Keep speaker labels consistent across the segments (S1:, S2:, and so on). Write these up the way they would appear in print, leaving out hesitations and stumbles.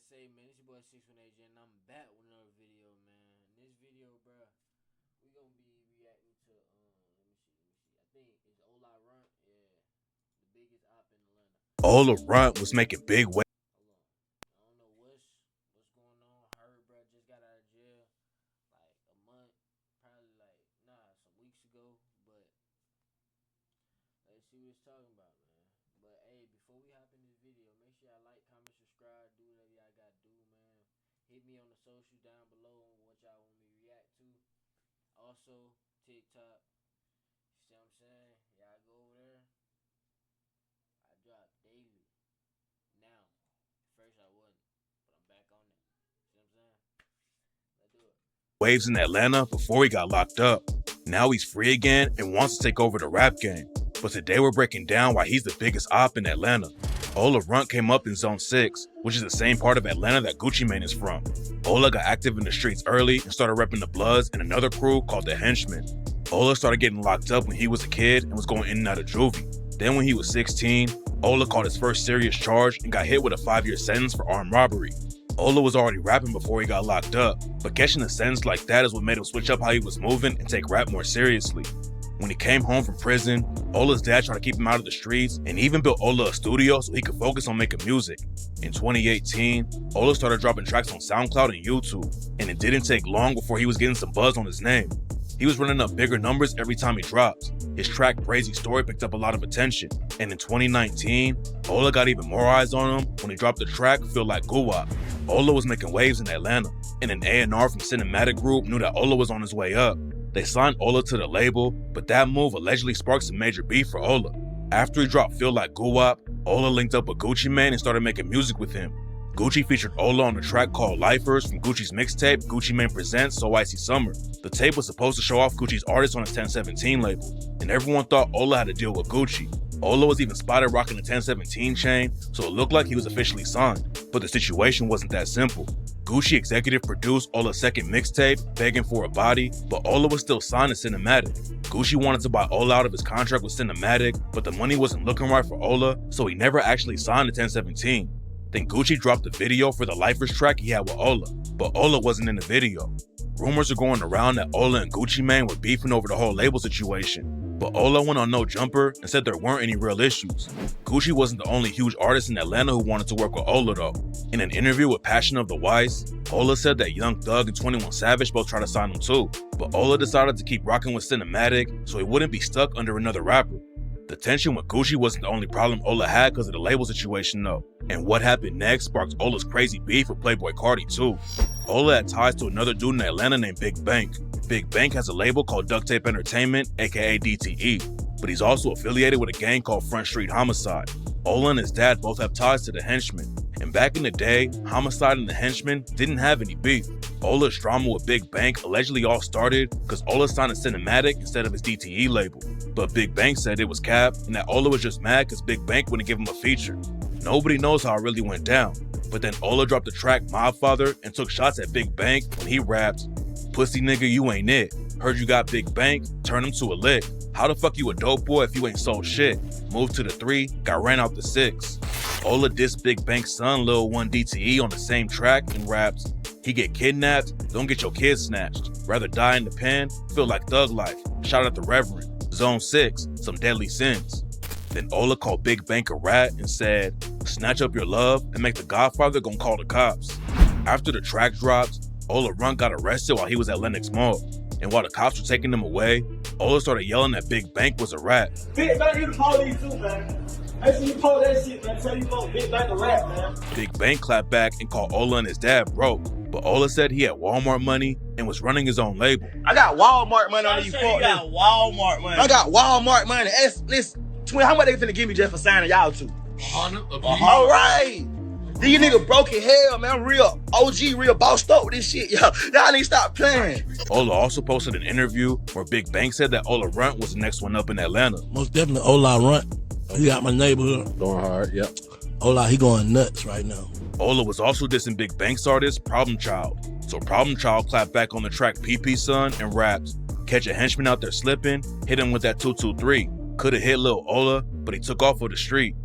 S1: say, man, it's your boy 618J, and I'm back with another video, man. In this video, bro, we gonna be reacting to let me see. I think it's Ola Runt, yeah, the biggest op in Atlanta.
S2: Ola Runt was making big waves.
S1: Hold on, I don't know what's going on. Heard, bro, just got out of jail like a month, probably like some weeks ago. But let's see what it's talking about, man. But hey, before we hop in this video, make sure y'all like, comment, subscribe, do whatever y'all gotta do, man. Hit me on the social down below on what y'all want me to react to. Also, TikTok. You see what I'm saying? Y'all go over there. I drop daily. Now. First I wasn't, but I'm back on it. See what I'm saying? Let's do it.
S2: Waves in Atlanta before he got locked up. Now he's free again and wants to take over the rap game. But today we're breaking down why he's the biggest op in Atlanta. Ola Runt came up in Zone 6, which is the same part of Atlanta that Gucci Mane is from. Ola got active in the streets early and started repping the Bloods and another crew called the Henchmen. Ola started getting locked up when he was a kid and was going in and out of juvie. Then when he was 16, Ola caught his first serious charge and got hit with a 5-year sentence for armed robbery. Ola was already rapping before he got locked up, but catching a sentence like that is what made him switch up how he was moving and take rap more seriously. When he came home from prison, Ola's dad tried to keep him out of the streets and even built Ola a studio so he could focus on making music. In 2018, Ola started dropping tracks on SoundCloud and YouTube, and it didn't take long before he was getting some buzz on his name. He was running up bigger numbers every time he dropped. His track Crazy Story picked up a lot of attention, and in 2019, Ola got even more eyes on him when he dropped the track Feel Like Guwap. Ola was making waves in Atlanta, and an A&R from Cinematic Group knew that Ola was on his way up. They signed Ola to the label, but that move allegedly sparked some major beef for Ola. After he dropped Feel Like Guwap, Ola linked up with Gucci Mane and started making music with him. Gucci featured Ola on a track called Lifers from Gucci's mixtape Gucci Mane Presents So Icy Summer. The tape was supposed to show off Gucci's artist on his 1017 label, and everyone thought Ola had to deal with Gucci. Ola was even spotted rocking the 1017 chain, so it looked like he was officially signed. But the situation wasn't that simple. Gucci executive produced Ola's second mixtape, Begging for a Body, but Ola was still signed to Cinematic. Gucci wanted to buy Ola out of his contract with Cinematic, but the money wasn't looking right for Ola, so he never actually signed the 1017. Then Gucci dropped the video for the Lifers track he had with Ola, but Ola wasn't in the video. Rumors are going around that Ola and Gucci Mane were beefing over the whole label situation, but Ola went on No Jumper and said there weren't any real issues. Gucci wasn't the only huge artist in Atlanta who wanted to work with Ola though. In an interview with Passion of the Wise, Ola said that Young Thug and 21 Savage both tried to sign him too, but Ola decided to keep rocking with Cinematic so he wouldn't be stuck under another rapper. The tension with Gucci wasn't the only problem Ola had because of the label situation though, and what happened next sparked Ola's crazy beef with Playboi Carti too. Ola had ties to another dude in Atlanta named Big Bank. Big Bank has a label called Duct Tape Entertainment, aka DTE, but he's also affiliated with a gang called Front Street Homicide. Ola and his dad both have ties to the Henchmen, and back in the day, Homicide and the Henchmen didn't have any beef. Ola's drama with Big Bank allegedly all started because Ola signed a Cinematic instead of his DTE label, but Big Bank said it was cap and that Ola was just mad because Big Bank wouldn't give him a feature. Nobody knows how it really went down, but then Ola dropped the track Mobfather and took shots at Big Bank when he rapped, "Pussy nigga, you ain't it. Heard you got Big Bank, turn him to a lick. How the fuck you a dope boy if you ain't sold shit? Moved to the 3, got ran out the 6. Ola dissed Big Bank's son Lil 1 DTE on the same track and raps, "He get kidnapped, don't get your kids snatched. Rather die in the pen, feel like thug life. Shout out the Reverend. Zone 6, some deadly sins." Then Ola called Big Bank a rat and said, "Snatch up your love and make the Godfather gon' call the cops." After the track dropped, Ola Runt got arrested while he was at Lenox Mall. And while the cops were taking him away, Ola started yelling that Big Bank was a rat.
S3: Big Bank, you the police too, man. I see you post that shit, man. Tell you folks Big Bank a rat, man.
S2: Big Bank clapped back and called Ola and his dad broke. But Ola said he had Walmart money and was running his own label.
S4: I got Walmart money on you, fuck.
S3: You got Walmart money.
S4: I got Walmart money. Listen, twin, how much they finna give me just for signing y'all two?
S1: 100.
S4: All right. These niggas broke in hell, man. I'm real OG, real bossed up with this shit, yo. Y'all need to stop playing.
S2: Ola also posted an interview where Big Bank said that Ola Runt was the next one up in Atlanta.
S5: Most definitely Ola Runt. He got my neighborhood.
S6: Going hard, yep.
S5: Ola, he going nuts right now.
S2: Ola was also dissing Big Bank's artist, Problem Child. So Problem Child clapped back on the track PP Son and raps, "Catch a henchman out there slipping, hit him with that 223. Could've hit Lil Ola, but he took off with the street."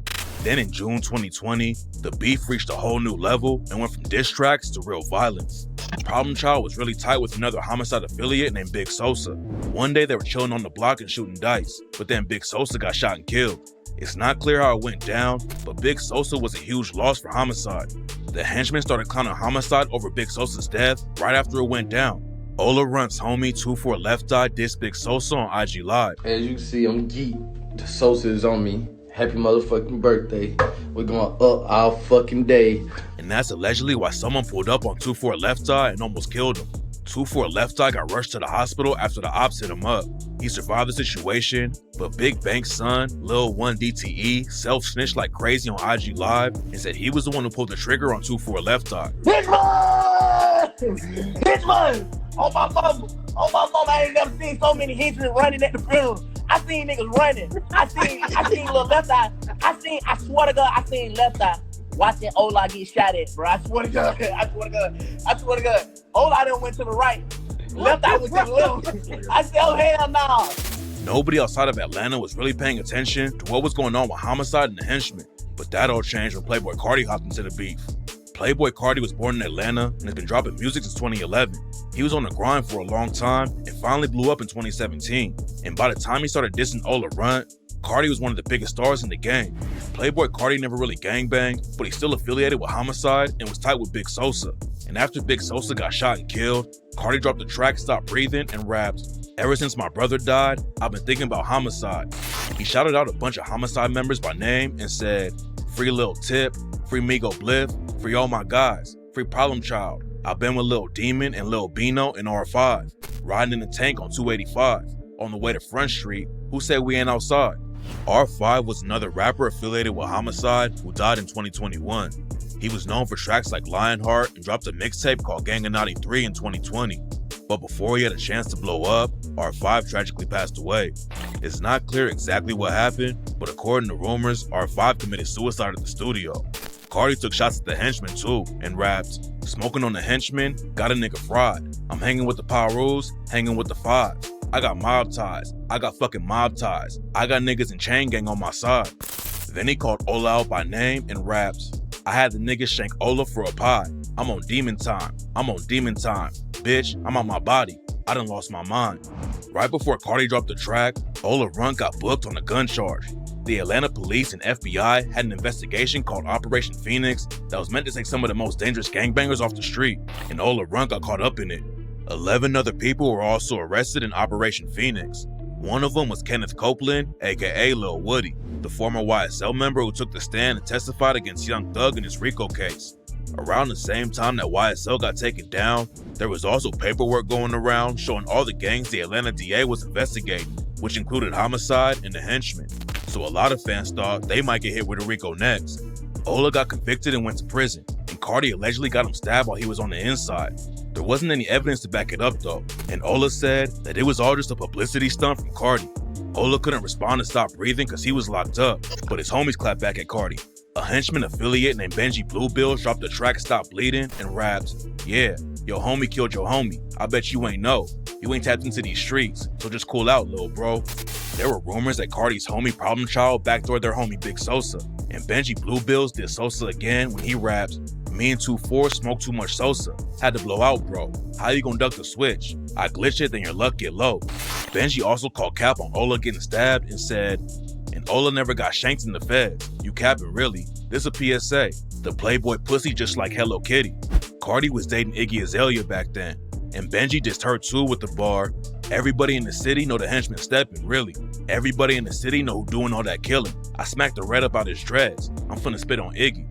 S2: Then in June 2020, the beef reached a whole new level and went from diss tracks to real violence. Problem Child was really tight with another homicide affiliate named Big Sosa. One day they were chilling on the block and shooting dice, but then Big Sosa got shot and killed. It's not clear how it went down, but Big Sosa was a huge loss for Homicide. The henchmen started clowning Homicide over Big Sosa's death right after it went down. Ola Runt's homie 24 Left Eye dissed Big Sosa on IG Live.
S6: As you can see, I'm geek. The Sosa is on me. Happy motherfucking birthday. We're going up all fucking day.
S2: And that's allegedly why someone pulled up on 24 Left Eye and almost killed him. 24 Left Eye got rushed to the hospital after the ops hit him up. He survived the situation, but Big Bank's son, Lil 1 DTE, self-snitched like crazy on IG Live and said he was the one who pulled the trigger on 24 Left Eye.
S4: Hitchman! On my mama, I ain't never seen so many henchmen running at the funeral. I seen niggas running. I seen little Left Eye. I swear to God, I seen Left Eye watching Ola get shot at, bro. I swear to God. Ola done went to the right. Left Eye went to the left. I said, oh, hell no.
S2: Nobody outside of Atlanta was really paying attention to what was going on with Homicide and the henchmen, but that all changed when Playboi Carti hopped into the beef. Playboi Carti was born in Atlanta and has been dropping music since 2011. He was on the grind for a long time and finally blew up in 2017. And by the time he started dissing Ola Runt, Carti was one of the biggest stars in the game. Playboi Carti never really gangbanged, but he's still affiliated with Homicide and was tight with Big Sosa. And after Big Sosa got shot and killed, Carti dropped the track Stop Breathing and rapped, "Ever since my brother died, I've been thinking about Homicide." He shouted out a bunch of Homicide members by name and said, "Free Lil Tip, free Migo Bliff, free all my guys, free Problem Child. I've been with Lil Demon and Lil Bino in R5, riding in the tank on 285, on the way to Front Street, who said we ain't outside?" R5 was another rapper affiliated with Homicide who died in 2021. He was known for tracks like Lionheart and dropped a mixtape called Gang of 93 in 2020. But before he had a chance to blow up, R5 tragically passed away. It's not clear exactly what happened, but according to rumors, R5 committed suicide at the studio. Carti took shots at the henchmen too and rapped, "Smoking on the henchmen, got a nigga fried. I'm hanging with the Pyrus, hanging with the five. I got mob ties, I got fucking mob ties. I got niggas in chain gang on my side." Then he called Ola out by name and raps, "I had the niggas shank Ola for a pie. I'm on demon time, I'm on demon time. Bitch, I'm on my body. I done lost my mind." Right before Carti dropped the track, Ola Runt got booked on a gun charge. The Atlanta police and FBI had an investigation called Operation Phoenix that was meant to take some of the most dangerous gangbangers off the street, and Ola Runt got caught up in it. 11 other people were also arrested in Operation Phoenix. One of them was Kenneth Copeland, aka Lil Woody, the former YSL member who took the stand and testified against Young Thug in his RICO case. Around the same time that YSL got taken down, there was also paperwork going around showing all the gangs the Atlanta DA was investigating, which included Homicide and the henchmen. So a lot of fans thought they might get hit with a RICO next. Ola got convicted and went to prison, and Carti allegedly got him stabbed while he was on the inside. There wasn't any evidence to back it up though, and Ola said that it was all just a publicity stunt from Carti. Ola couldn't respond to Stop Breathing because he was locked up, but his homies clapped back at Carti. A henchman affiliate named Benji Bluebill dropped the track Stop Bleeding and raps, "Yeah, your homie killed your homie. I bet you ain't know. You ain't tapped into these streets, so just cool out, little bro." There were rumors that Carti's homie Problem Child backdoored their homie Big Sosa, and Benji Bluebills did Sosa again when he raps, "Me and 2-4 smoked too much Sosa. Had to blow out, bro. How you gonna duck the switch? I glitch it, then your luck get low." Benji also called cap on Ola getting stabbed and said, "And Ola never got shanked in the feds. You capping really. This a PSA. The Playboy pussy just like Hello Kitty." Carti was dating Iggy Azalea back then, and Benji dissed her too with the bar, "Everybody in the city know the henchman stepping, really. Everybody in the city know who doing all that killing. I smacked the red up out his dreads. I'm finna spit on Iggy."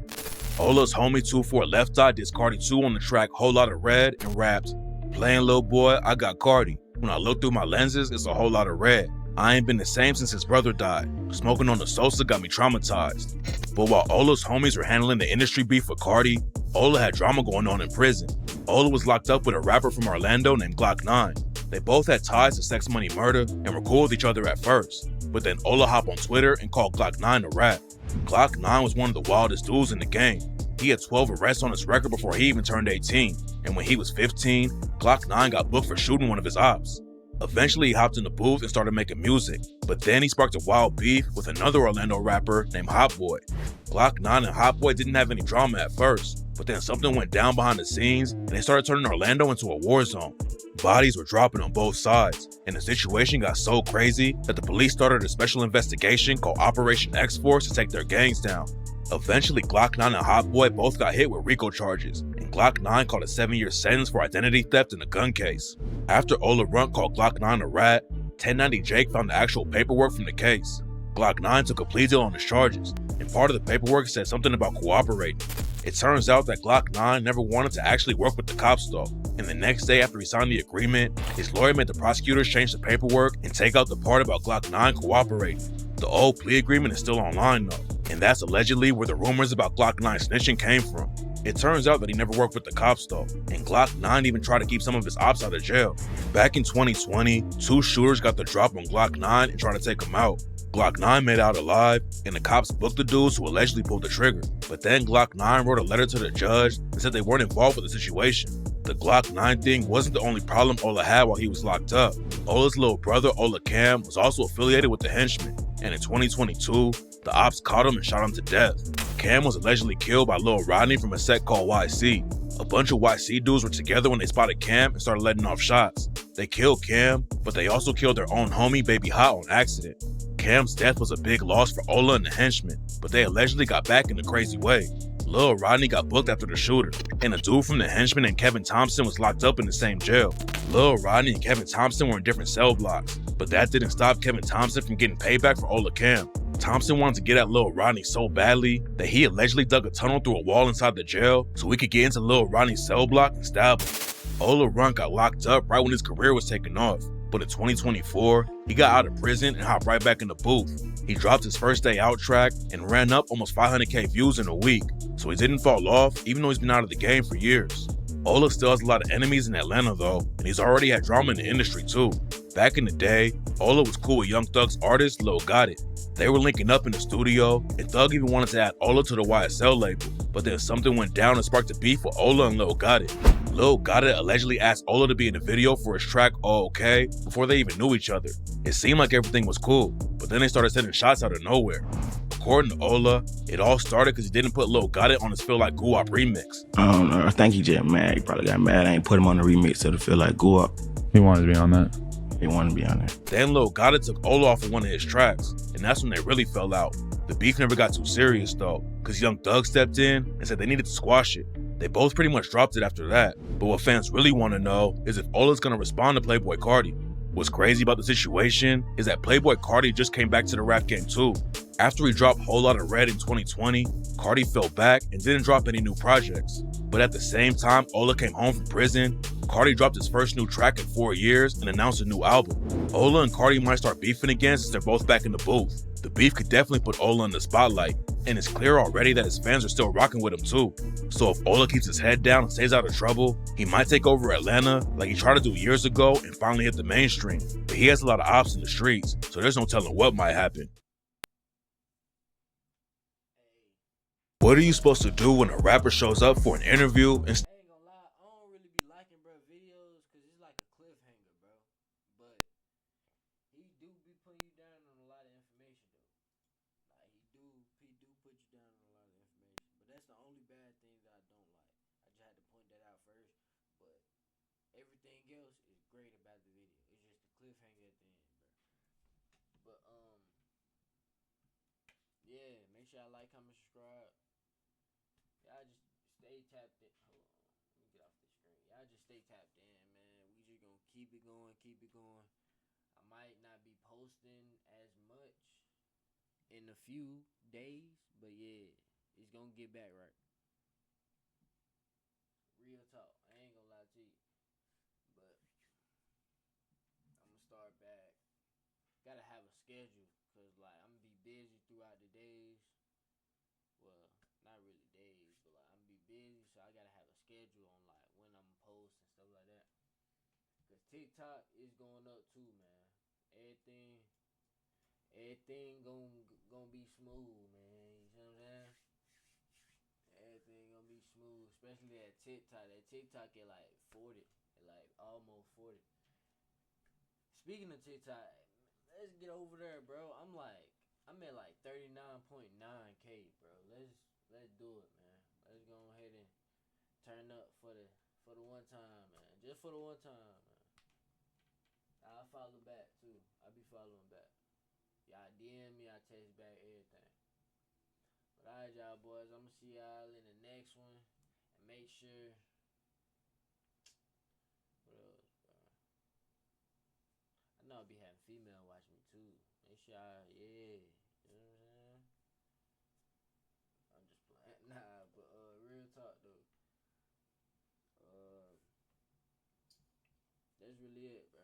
S2: Ola's homie 24 Left Eye dissed Carti 2 on the track Whole Lotta Red and raps, "Playing little boy, I got Carti. When I look through my lenses, it's a whole lot of red. I ain't been the same since his brother died. Smoking on the Sosa got me traumatized." But while Ola's homies were handling the industry beef with Carti, Ola had drama going on in prison. Ola was locked up with a rapper from Orlando named Glock 9. They both had ties to Sex Money Murder and were cool with each other at first, but then Ola hopped on Twitter and called Glock 9 a rat. Glock 9 was one of the wildest dudes in the game. He had 12 arrests on his record before he even turned 18, and when he was 15, Glock 9 got booked for shooting one of his ops. Eventually, he hopped in the booth and started making music, but then he sparked a wild beef with another Orlando rapper named Hot Boy. Glock 9 and Hot Boy didn't have any drama at first, but then something went down behind the scenes and they started turning Orlando into a war zone. Bodies were dropping on both sides, and the situation got so crazy that the police started a special investigation called Operation X-Force to take their gangs down. Eventually, Glock 9 and Hot Boy both got hit with RICO charges, and Glock 9 caught a 7-year sentence for identity theft in a gun case. After Ola Runt called Glock 9 a rat, 1090 Jake found the actual paperwork from the case. Glock 9 took a plea deal on his charges, and part of the paperwork said something about cooperating. It turns out that Glock 9 never wanted to actually work with the cops though, and the next day after he signed the agreement, his lawyer made the prosecutors change the paperwork and take out the part about Glock 9 cooperating. The old plea agreement is still online though, and that's allegedly where the rumors about Glock 9 snitching came from. It turns out that he never worked with the cops though, and Glock 9 even tried to keep some of his ops out of jail. Back in 2020, 2 shooters got the drop on Glock 9 and tried to take him out. Glock 9 made out alive, and the cops booked the dudes who allegedly pulled the trigger. But then Glock 9 wrote a letter to the judge and said they weren't involved with the situation. The Glock 9 thing wasn't the only problem Ola had while he was locked up. Ola's little brother, Ola Cam, was also affiliated with the henchmen, and in 2022, the ops caught him and shot him to death. Cam was allegedly killed by Lil Rodney from a set called YC. A bunch of YC dudes were together when they spotted Cam and started letting off shots. They killed Cam, but they also killed their own homie Baby Hot on accident. Cam's death was a big loss for Ola and the henchmen, but they allegedly got back in a crazy way. Lil Rodney got booked after the shooter, and a dude from the henchmen named Kevin Thompson was locked up in the same jail. Lil Rodney and Kevin Thompson were in different cell blocks, but that didn't stop Kevin Thompson from getting payback for Ola Cam. Thompson wanted to get at Lil Rodney so badly that he allegedly dug a tunnel through a wall inside the jail so he could get into Lil Rodney's cell block and stab him. Ola Runt got locked up right when his career was taking off, but in 2024, he got out of prison and hopped right back in the booth. He dropped his first day out track and ran up almost 500k views in a week, so he didn't fall off even though he's been out of the game for years. Ola still has a lot of enemies in Atlanta though, and he's already had drama in the industry too. Back in the day, Ola was cool with Young Thug's artist Lil Gotit. They were linking up in the studio, and Thug even wanted to add Ola to the YSL label, but then something went down and sparked a beef with Ola and Lil Gotit. Lil Gotit allegedly asked Ola to be in the video for his track Oh Okay before they even knew each other. It seemed like everything was cool, but then they started sending shots out of nowhere. According to Ola, it all started because he didn't put Lil Gotit on his Feel Like Guwap remix.
S7: I don't know. I think he just mad. He probably got mad. I ain't put him on the remix of the Feel Like Guwap.
S8: He wanted to be on that.
S7: He wanted to be on there.
S2: Then Lil Gotit took Ola off of one of his tracks, and that's when they really fell out. The beef never got too serious though, because Young Thug stepped in and said they needed to squash it. They both pretty much dropped it after that, but what fans really want to know is if Ola's gonna respond to Playboi Carti. What's crazy about the situation is that Playboi Carti just came back to the rap game too. After he dropped Whole Lotta Red in 2020, Carti fell back and didn't drop any new projects. But at the same time Ola came home from prison, Carti dropped his first new track in 4 years and announced a new album. Ola and Carti might start beefing again since they're both back in the booth. The beef could definitely put Ola in the spotlight, and it's clear already that his fans are still rocking with him too. So if Ola keeps his head down and stays out of trouble, he might take over Atlanta like he tried to do years ago and finally hit the mainstream. But he has a lot of ops in the streets, so there's no telling what might happen. What are you supposed to do when a rapper shows up for an interview and
S1: I ain't gonna lie, I don't really be liking bro videos because it's like a cliffhanger, bro. But he do be putting you down on a lot of information though. Like he do put you down on a lot of information. But that's the only bad thing that I don't like. I just had to point that out first. But everything else is great about the video. It's just the cliffhanger at the end, bro. But yeah, make sure y'all like, comment, subscribe. Y'all just stay tapped in. Hold on. Let me get off the screen. Y'all just stay tapped in, man. We just gonna keep it going, keep it going. I might not be posting as much in a few days, but yeah, it's gonna get back right. Real talk. I ain't gonna lie to you. But I'm gonna start back. Gotta have a schedule, cause like I'm gonna be busy throughout the days. Well, not really days, but like I'm gonna be busy, so I gotta have a schedule on like when I'm gonna post and stuff like that. Cause TikTok is going up too, man. Everything gonna be smooth, man. You know what I'm saying? Everything gonna be smooth, especially that TikTok. That TikTok at like 40, at like almost 40. Speaking of TikTok, let's get over there, bro. I'm at like 39.9K, bro. Let's do it, man. Let's go ahead and turn up for the one time, man. Just for the one time, man. I'll follow back too. I'll be following back. Y'all DM me, I text back everything. But alright, y'all boys, I'm gonna see y'all in the next one. And make sure. What else, bro? I know I'll be having female watch me too. Make sure y'all, yeah. You know what I'm saying? I'm just playing. Nah, but real talk though. That's really it, bro.